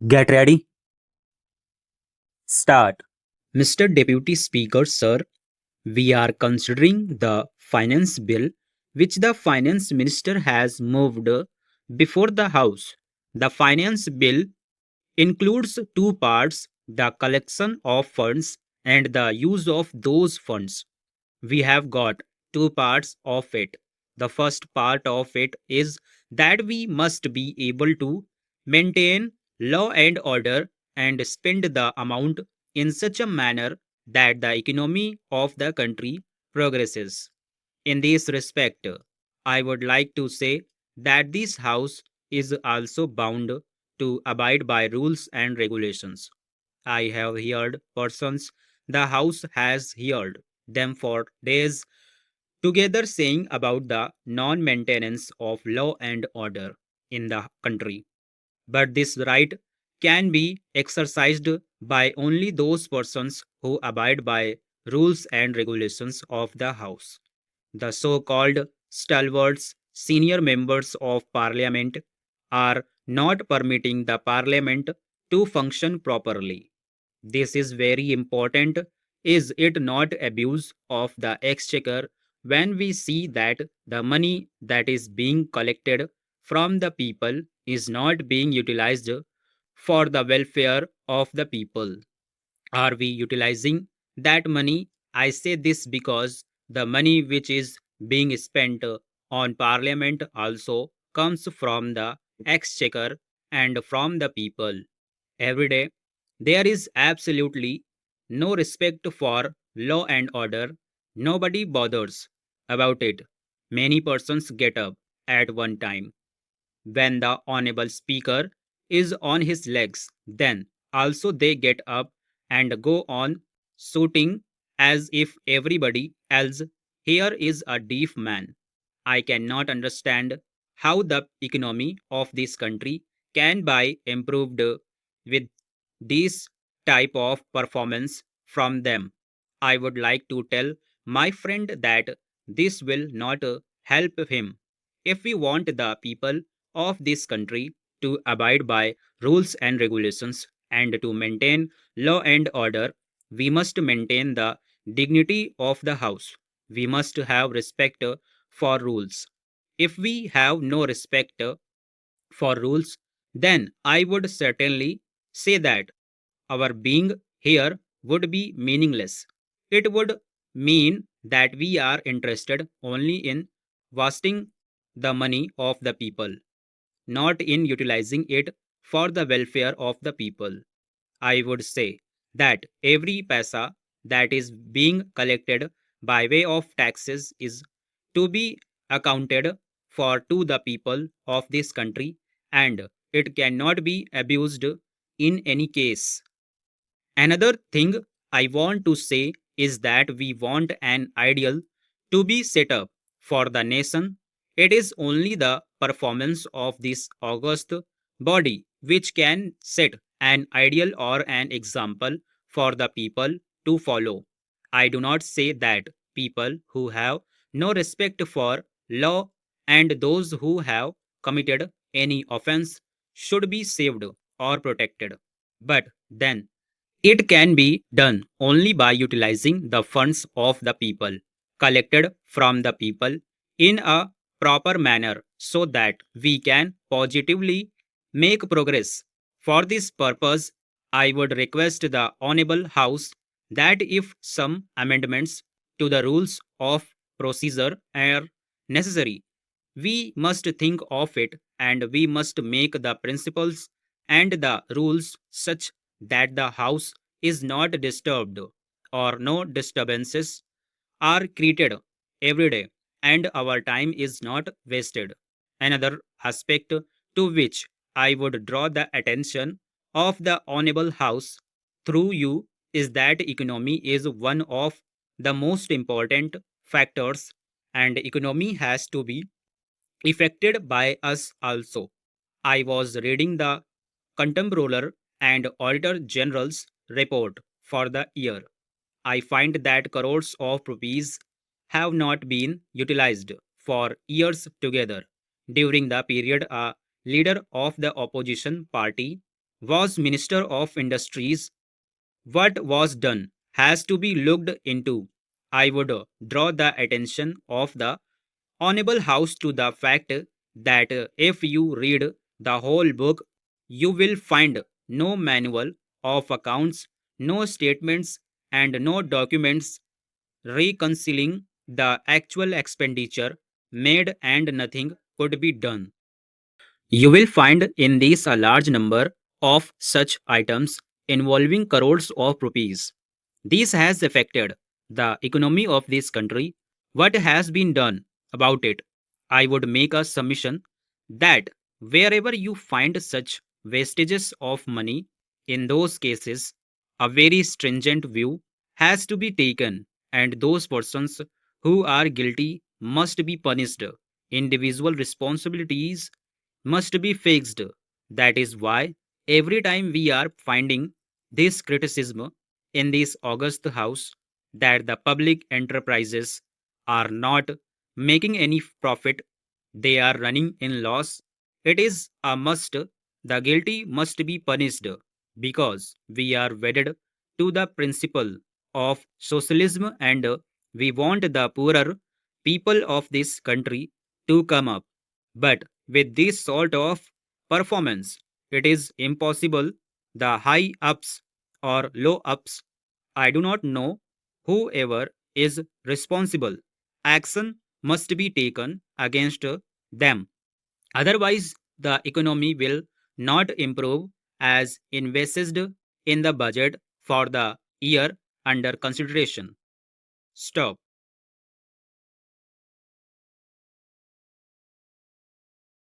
Get ready. Start. Mr. Deputy Speaker, sir, we are considering the finance bill which the finance minister has moved before the House. The finance bill includes two parts: the collection of funds and the use of those funds. We have got two parts of it. The first part of it is that we must be able to maintain law and order and spend the amount in such a manner that the economy of the country progresses. In this respect, I would like to say that this House is also bound to abide by rules and regulations. I have heard persons the House has heard them for days together saying about the non maintenance of law and order in the country. But this right can be exercised by only those persons who abide by rules and regulations of the House. The so called stalwarts, senior members of parliament, are not permitting the parliament to function properly. This is very important. Is it not abuse of the exchequer when we see that the money that is being collected from the people is not being utilized for the welfare of the people? Are we utilizing that money? I say this because the money which is being spent on parliament also comes from the exchequer and from the people. Every day, there is absolutely no respect for law and order. Nobody bothers about it. Many persons get up at one time when the honorable speaker is on his legs. Then also they get up and go on shooting as if everybody else here is a deaf man. I cannot understand how the economy of this country can be improved with this type of performance from them. I would like to tell my friend that this will not help him. If we want the people of this country to abide by rules and regulations and to maintain law and order, we must maintain the dignity of the house. We must have respect for rules. If we have no respect for rules, then I would certainly say that our being here would be meaningless. It would mean that we are interested only in wasting the money of the people, not in utilizing it for the welfare of the people. I would say that every paisa that is being collected by way of taxes is to be accounted for to the people of this country, and it cannot be abused in any case. Another thing I want to say is that we want an ideal to be set up for the nation. It is only the performance of this august body which can set an ideal or an example for the people to follow. I do not say that people who have no respect for law and those who have committed any offense should be saved or protected. But then it can be done only by utilizing the funds of the people, collected from the people in a proper manner so that we can positively make progress. For this purpose, I would request the Honorable House that if some amendments to the rules of procedure are necessary, we must think of it and we must make the principles and the rules such that the house is not disturbed or no disturbances are created every day and our time is not wasted. Another aspect to which I would draw the attention of the Honorable House through you is that economy is one of the most important factors, and economy has to be affected by us also. I was reading the Comptroller and Auditor General's report for the year. I find that crores of rupees have not been utilized for years together. During the period, a leader of the opposition party was Minister of Industries. What was done has to be looked into. I would draw the attention of the Honorable House to the fact that if you read the whole book, you will find no manual of accounts, no statements, and no documents reconciling the actual expenditure made, and nothing could be done. You will find in these a large number of such items involving crores of rupees. This has affected the economy of this country. What has been done about it? I would make a submission that wherever you find such wastages of money, in those cases, a very stringent view has to be taken, and those persons who are guilty must be punished. Individual responsibilities must be fixed. That is why every time we are finding this criticism in this august house that the public enterprises are not making any profit, they are running in loss, it is a must. The guilty must be punished because we are wedded to the principle of socialism, and we want the poorer people of this country to come up. But with this sort of performance, it is impossible. The high ups or low ups, I do not know, whoever is responsible, action must be taken against them. Otherwise, the economy will not improve as envisaged in the budget for the year under consideration. Stop.